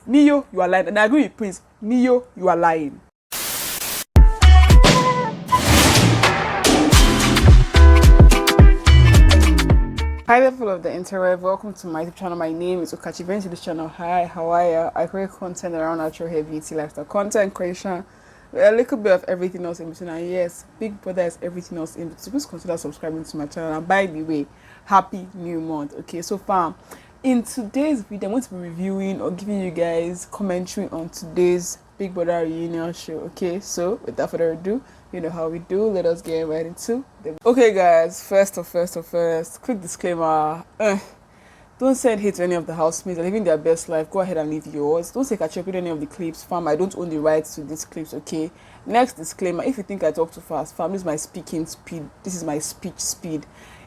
Neo, you are lying. And I agree with Prince. Neo, you are lying. Hi there, people of the interweb. Welcome to my YouTube channel. My name is Okachi. If you're into this channel, hi, how are you? I create content around natural hair, beauty, lifestyle, content creation, with a little bit of everything else in between. And yes, Big Brother is everything else in between. So please consider subscribing to my channel. And by the way, happy new month. Okay, so far, in today's video, I'm going to be reviewing or giving you guys commentary on today's Big Brother reunion show. Okay, so without further ado, you know how we do. Let us get right into the... Okay, guys. First, quick disclaimer. Don't send hate to any of the housemates. They're living their best life. Go ahead and live yours. Don't take a check with any of the clips. Fam, I don't own the rights to these clips. Okay. Next disclaimer. If you think I talk too fast, fam, this is my speaking speed. This is my speech speed.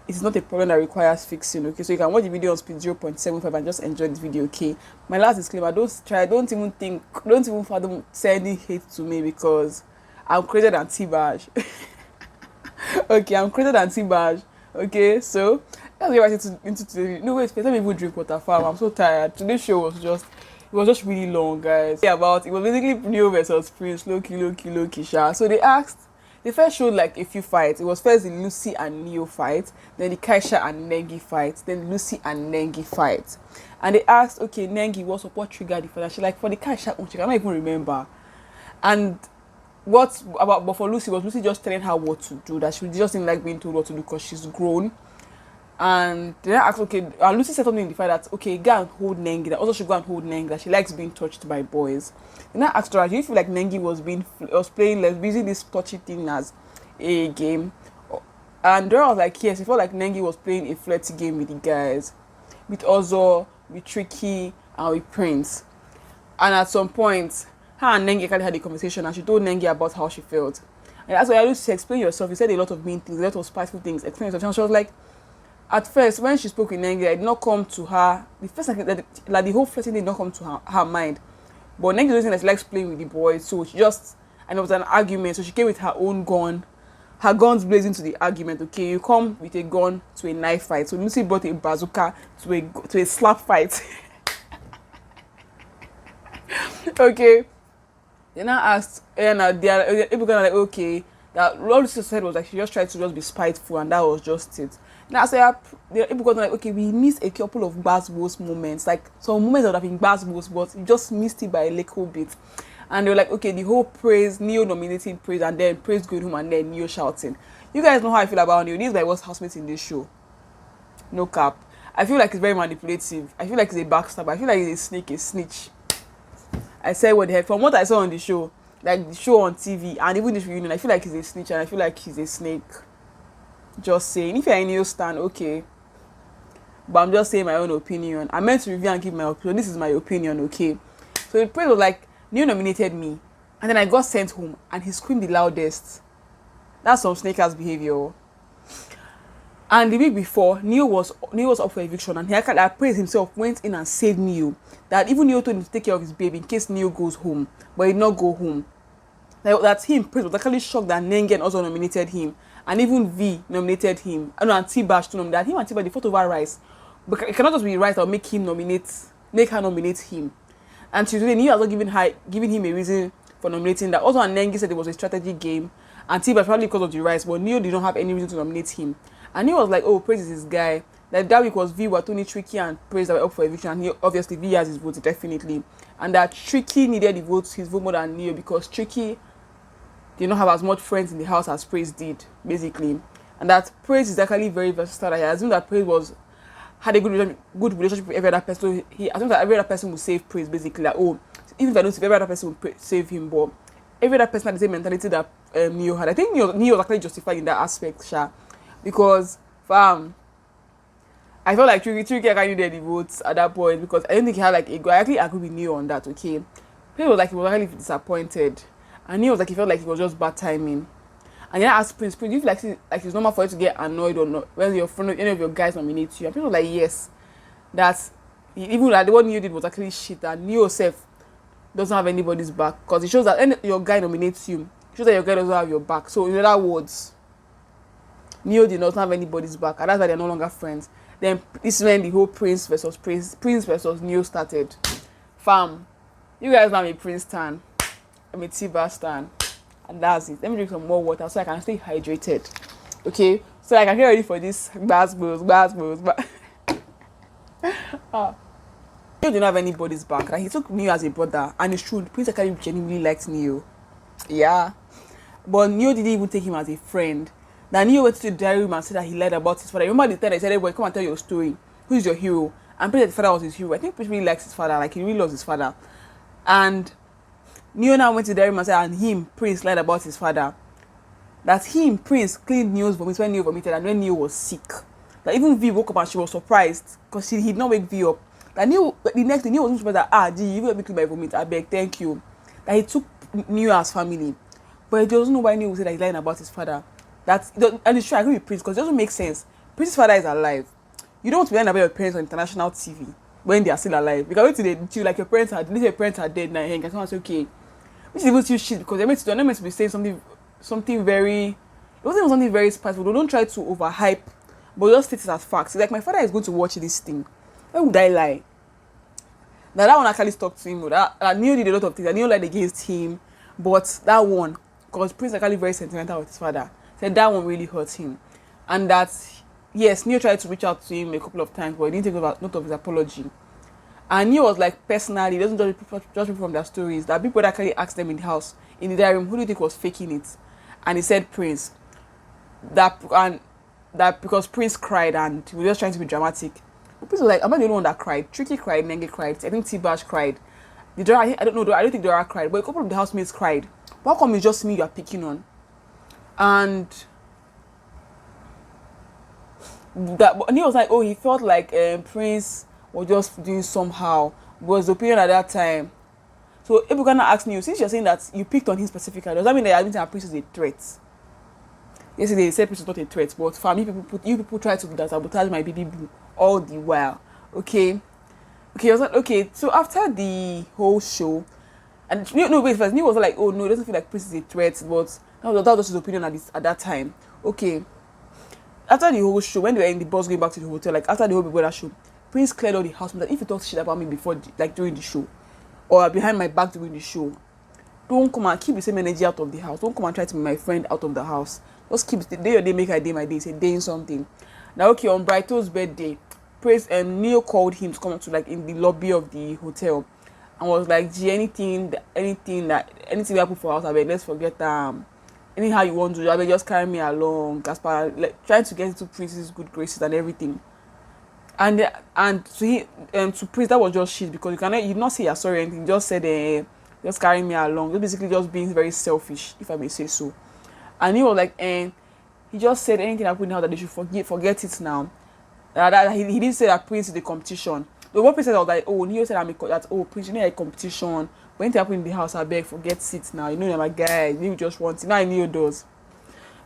It is not a problem that requires fixing. Okay, so you can watch the video on speed 0.75 and just enjoy this video. Okay. My last disclaimer. Don't even fathom sending hate to me because I'm created than T-Badge. Okay, I'm created than T-Badge. Okay, so let's get right into today. No, wait, let me even drink water, fam. I'm so tired. Today's show was just really long, guys. It was basically Neo versus Prince, low-key, sha. So they first showed like a few fights. It was first the Lucy and Neo fight, then the Kaisha and Nengi fight, then Lucy and Nengi fight. And they asked, okay, Nengi, what triggered the fight? And she like, for the Kaisha, I don't even remember. And but for Lucy, was Lucy just telling her what to do, that she just didn't like being told what to do because she's grown. And then I asked, okay, Lucy said something in the fight that, okay, go and hold Nengi, that also she go and hold Nengi, that she likes being touched by boys. Then I asked her, do you feel like Nengi was playing, like, using this touchy thing as a game? And then I was like, yes, I felt like Nengi was playing a flirty game with the guys, with Ozo, with Tricky, and with Prince. And at some point, her and Nengi actually had a conversation, and she told Nengi about how she felt. And that's why I used to explain yourself. You said a lot of mean things, a lot of spiteful things. Explain yourself. And she was like, at first, when she spoke with Nengi, it did not come to her. The first, like the whole flirting did not come to her mind. But Nengi was saying that she likes playing with the boys, so she just, and it was an argument. So she came with her own gun, her guns blazing to the argument. Okay, you come with a gun to a knife fight. So Lucy brought a bazooka to a slap fight. Okay. Then I asked, and people kind of like, okay, that all Lucy said was like she just tried to just be spiteful, and that was just it. Now I said, people got like, okay, we missed a couple of basketball moments, like some moments that have been basketballs, but we just missed it by a little bit. And they were like, okay, the whole praise, Neo nominating praise, and then praise going home, and then Neo shouting. You guys know how I feel about Neo. This is like what's housemates in this show. No cap. I feel like it's very manipulative. I feel like it's a backstabber. I feel like it's a snake, a snitch. I said what the heck, from what I saw on the show, like the show on TV, and even this reunion, I feel like he's a snitch, and I feel like he's a snake. Just saying, if you're in Neo stand, okay, but I'm just saying my own opinion. I meant to review and give my opinion. This is my opinion, okay? So the praise was like, Neo nominated me, and then I got sent home, and he screamed the loudest. That's some snake ass behavior. And the week before, Neo was up for eviction, and he praised himself, went in and saved Neo. That even Neo told him to take care of his baby in case Neo goes home, but he did not go home. That him, Praise, was actually shocked that Nengen also nominated him, and even V nominated him. And T-Bash to nominate that him and T-Bash, they fought over Rice. But it cannot just be Rice that will make her nominate him. And today, Neo has not given him a reason for nominating that. Also, Nengi said it was a strategy game, and T-Bash probably because of the Rice, but Neo did not have any reason to nominate him. And he was like, oh, Praise is his guy. That week was V, Watoni, Tricky, and Praise that were up for eviction. And obviously, V has his votes, definitely. And that Tricky needed his vote more than Neo because Tricky did not have as much friends in the house as Praise did, basically. And that Praise is actually very versatile. I assumed that Praise had a good relationship with every other person. So he assumed that every other person would save Praise, basically. Like, oh, even if I don't save, every other person would save him. But every other person had the same mentality that Neo had. I think Neo was actually justified in that aspect, Sha. Because, fam, I felt like Tricky actually needed the votes at that point because I didn't think he had like a go. I actually agree with Neo on that, okay? He was like he was actually disappointed. And Neo was like he felt like it was just bad timing. And then I asked Prince, do you feel like it's normal for you to get annoyed or not when your friend, any of your guys nominate you? And Prince was like, yes. That even like what Neo did was actually shit, and Neo self doesn't have anybody's back. Because it shows that when your guy nominates you, it shows that your guy doesn't have your back. So in other words, Neo did not have anybody's back, and that's why they're no longer friends. Then this is when the whole Prince versus Neo started. Fam, You guys know I'm a Prince stan. I'm a T-Bar stan. And that's it. Let me drink some more water so I can stay hydrated. Okay? So I can get ready for this gbas. Neo didn't have anybody's back. Like, he took Neo as a brother. And it's true, Prince actually genuinely liked Neo. Yeah. But Neo didn't even take him as a friend. Now Neo went to the diary room and said that he lied about his father. Remember the time I said, hey boy, come and tell your story. Who's your hero? And Prince, his father was his hero. I think Prince really likes his father. Like, he really loves his father. And Neo now went to the diary room and said, and him, Prince, lied about his father. That him, Prince, cleaned Neo's vomit when Neo vomited and when Neo was sick. That even V woke up and she was surprised because he did not wake V up. That Neo, the next day, Neo was surprised that, G, you let me clean my vomit. I beg, thank you. That he took Neo as family. But he doesn't know why Neo would say that he's lying about his father. And it's true, I agree with Prince because it doesn't make sense. Prince's father is alive. You don't want to be lying about your parents on international TV when they are still alive. Because wait till they like your parents are dead now, and you can come and say, okay, which is even still shit because they're not meant to be saying something very, it wasn't even something very spiteful. They don't try to overhype, but just state it as facts. It's like, my father is going to watch this thing. Why would I lie? Now that one actually stuck to him. That Neo did a lot of things. I Neo lied against him, but that one, because Prince actually very sentimental with his father, said that one really hurt him, and that yes, Neo tried to reach out to him a couple of times, but he didn't take note of his apology. And Neo was like, personally, he doesn't judge people from their stories. That people actually asked them in the house, in the diary room, who do you think was faking it? And he said Prince. That because Prince cried and he was just trying to be dramatic. But Prince was like, am I the only one that cried? Tricky cried, Nenge cried. I think T-Bash cried. I don't know. I don't think Dora cried, but a couple of the housemates cried. But how come it's just me you are picking on? And Neo was like, oh, he felt like Prince was just doing somehow. Was the opinion at that time. So if we're gonna ask Neo, since you're saying that you picked on him specifically, does that mean that you're admitting that Prince is a threat? Yesterday they said Prince is not a threat, but for me, people try to sabotage my baby boo all the while. Okay, I was like, okay. So after the whole show, and wait first, Neo was like, oh no, it doesn't feel like Prince is a threat, but that was just his opinion at that time. Okay. After the whole show, when they were in the bus going back to the hotel, like after the whole Big Brother show, Prince cleared all the house. That if you talk shit about me before, like during the show, or behind my back during the show, don't come and keep the same energy out of the house. Don't come and try to be my friend out of the house. Just keep the day your day make a day my day. Say day in something. Now okay, on Brighto's birthday, Prince and Neo called him to come to like in the lobby of the hotel, and was like, gee, anything we happen for us, I mean, let's forget anyhow you want to, I mean, just carry me along, as per like trying to get into Prince's good graces and everything. And to Prince that was just shit because you did not say you're sorry or anything. You just said just carry me along. Just basically just being very selfish, if I may say so. And he was like, he just said anything happened now that they should forget it now. That he didn't say that Prince is the competition. The one Prince said was like, oh, Neo said Prince, you know, a competition. When anything happened in the house, I beg, forget it now. You know, you're my guy. You just want it. Now I Neo does.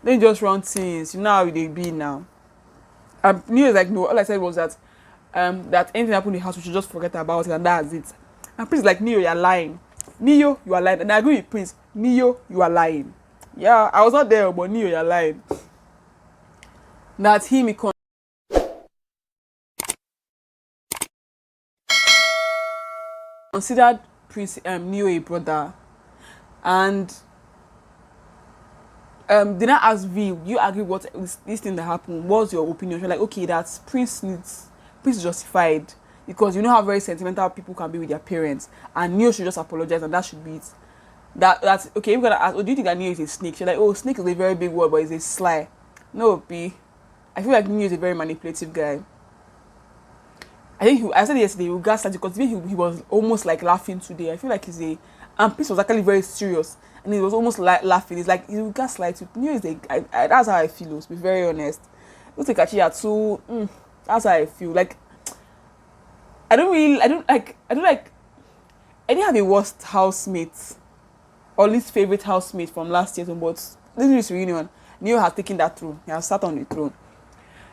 Then just run things. You know how they be now. And Neo is like, no, all I said was that that anything happened in the house, we should just forget about it, and that's it. And Prince is like, Neo, you're lying. Neo, you are lying. And I agree with Prince. Neo, you are lying. Yeah, I was not there, but Neo, you're lying. That him, he considered Prince Neo a brother, and did I ask V, you agree what this thing that happened? What's your opinion? You're like, okay, that's Prince is justified because you know how very sentimental people can be with their parents, and Neo should just apologize, and that should be it. That's okay. We're gonna ask, oh, do you think that Neo is a snake? You're like, oh, snake is a very big word, but it's a sly. No, B. I feel like Neo is a very manipulative guy. I said yesterday, he gaslight because he was almost like laughing today. I feel like and Prince was actually very serious, and he was almost laughing. It's like he will gaslight you. Neo is that's how I feel. To be very honest, don't take actually too. That's how I feel. Like I didn't have a worst housemate or least favorite housemate from last year, but this reunion, Neo has taken that throne. He has sat on the throne.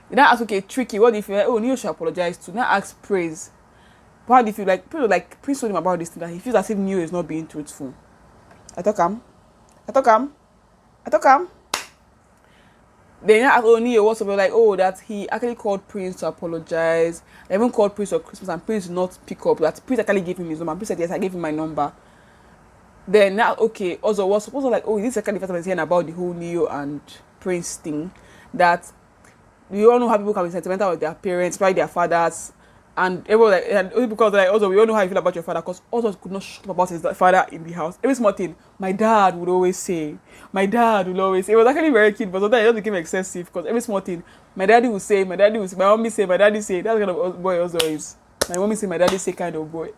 You now ask, okay, tricky, what do you feel like? Oh, Neo should apologize to. Now ask Praise. How do you feel like? People like Prince told him about this thing that he feels as if Neo is not being truthful. I talk him. Then I asked, oh, Neo, what's up? Like, oh, that he actually called Prince to apologize. I even called Prince for Christmas and Prince did not pick up. That Prince actually gave him his number. Prince said, yes, I gave him my number. Then now, okay, also was supposed to like, oh, this is the second time I'm hearing about the whole Neo and Prince thing. That we all know how people can be sentimental with their parents, probably their fathers, and everyone like, and only because like also we all know how you feel about your father, because also could not shut up about his father in the house. Every small thing, my dad would always say. My dad would always say. It was actually very cute, but sometimes it just became excessive because every small thing, my daddy would say, my mommy say, my daddy say. That's the kind of boy also is. My mommy say, my daddy say kind of boy.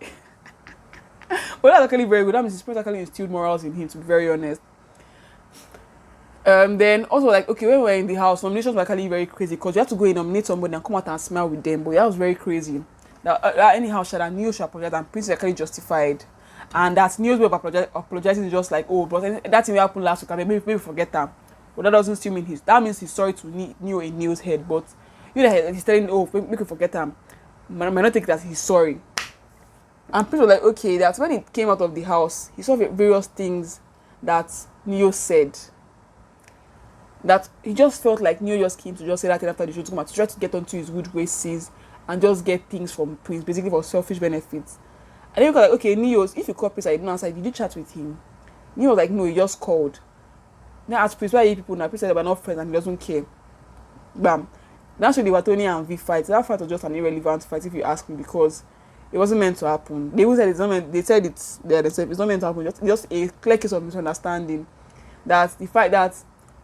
But that's actually very good. That means his parents actually instilled morals in him, to be very honest. Then also like, okay, when we were in the house, nominations were actually very crazy because you have to go and nominate somebody and come out and smile with them. But that was very crazy. Now, anyhow, Neo should apologize, and Prince is actually justified. And that Neo's way of apologizing is just like, oh, but that thing happened last week, and maybe forget that. But that doesn't still mean that means he's sorry to Neo in Neo's head. But you know, he's telling, oh, make you forget him. Might not take that he's sorry. And Prince was like, okay, that's when he came out of the house, he saw various things that Neo said. That he just felt like Neo just came to just say that thing after the show to come out to try to get onto his good graces and just get things from Prince, basically for selfish benefits. And then he was like, okay, Neo, if you call Prince, I didn't answer, did you chat with him? Neo was like, no, he just called. Now asked Prince, why are you people now? Prince said they were not friends and he doesn't care. Bam. Now so the Watoni and V fight. That fight was just an irrelevant fight if you ask me, because it wasn't meant to happen. They even said it's not meant, they said it's not meant to happen. Just a clear case of misunderstanding. That the fact that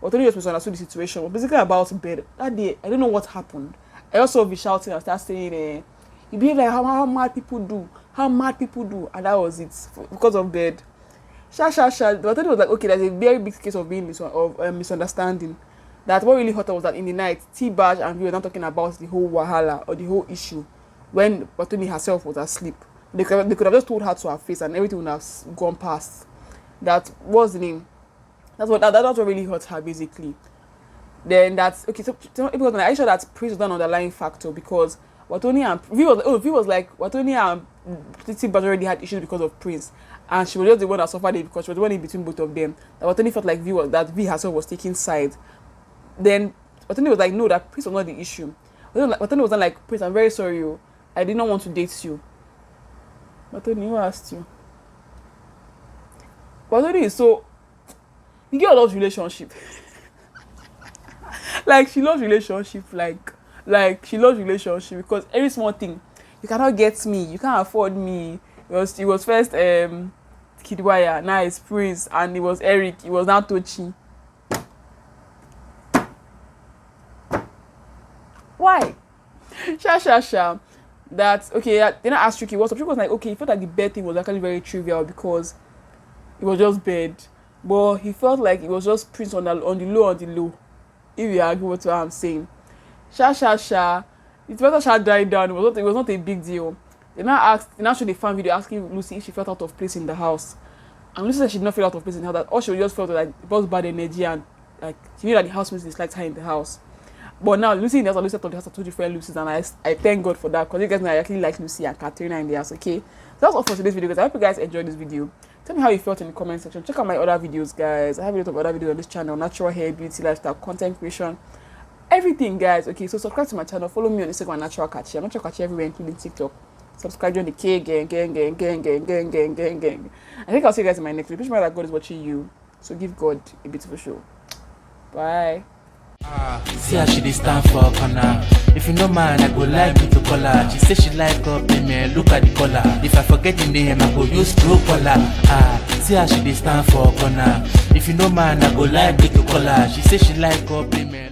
Watoni just misunderstood the situation was basically about bed. That day, I don't know what happened. I also be shouting and start saying, you behave like how mad people do. How mad people do. And that was it. Because of bed. Watoni was like, okay, there's a very big case of being misunderstanding. That what really hurt was that in the night, T-Badge and we were not talking about the whole wahala or the whole issue when Watoni herself was asleep. They could have just told her to her face and everything would have gone past. That was the name. That's what really hurt her, basically. Then that's okay. So because I'm sure that Prince was not an underlying factor, because Watoni and V was like Watoni and T-Badge already had issues because of Prince, and she was just the one that suffered it because she was the one in between both of them. That Watoni felt like V herself was taking side. Then Watoni was like, no, that Prince was not the issue. Watoni was not like, Prince, I'm very sorry, I did not want to date you. Watoni, who asked you? Watoni is so. The girl loves relationship. Like she loves relationship. Like she loves relationship because every small thing, you cannot get me, you can't afford me. It was first Kidwaya, now it's Prince, and it was Eric, it was now Tochi. Why? Sha. That okay, then I asked Tricky what's up. Tricky was like, okay, he felt like the bed thing was actually very trivial because it was just bed. But he felt like it was just Prince on the low. If you agree with what I'm saying. Sha. It's better Sha died down. It was not a big deal. They now showed the fan video asking Lucy if she felt out of place in the house. And Lucy said she did not feel out of place in the house. That all she just felt like it was bad energy and like she knew that the housemates disliked her in the house. But now Lucy in the house, Lucy thought the house are two different Lucy's, and I thank God for that, because you guys know I actually like Lucy and Katrina in the house. Okay, so that's all for today's video, guys. I hope you guys enjoyed this video. Tell me how you felt in the comment section. Check out my other videos, guys. I have a lot of other videos on this channel: natural hair, beauty, lifestyle, content creation, everything, guys. Okay, so subscribe to my channel, follow me on Instagram, Natural Kachi. I'm Natural Kachi everywhere, including TikTok. Subscribe, join the K gang. I think I'll see you guys in my next video. Please remember that God is watching you, so give God a beautiful show. Bye. See how she dey stand for corner. If you know man, I go like you to call her. She say she like up me, look at the color. If I forget the name, I go use true color. See how she dey stand for corner. If you know man, I go like you to call her. She say she like up me.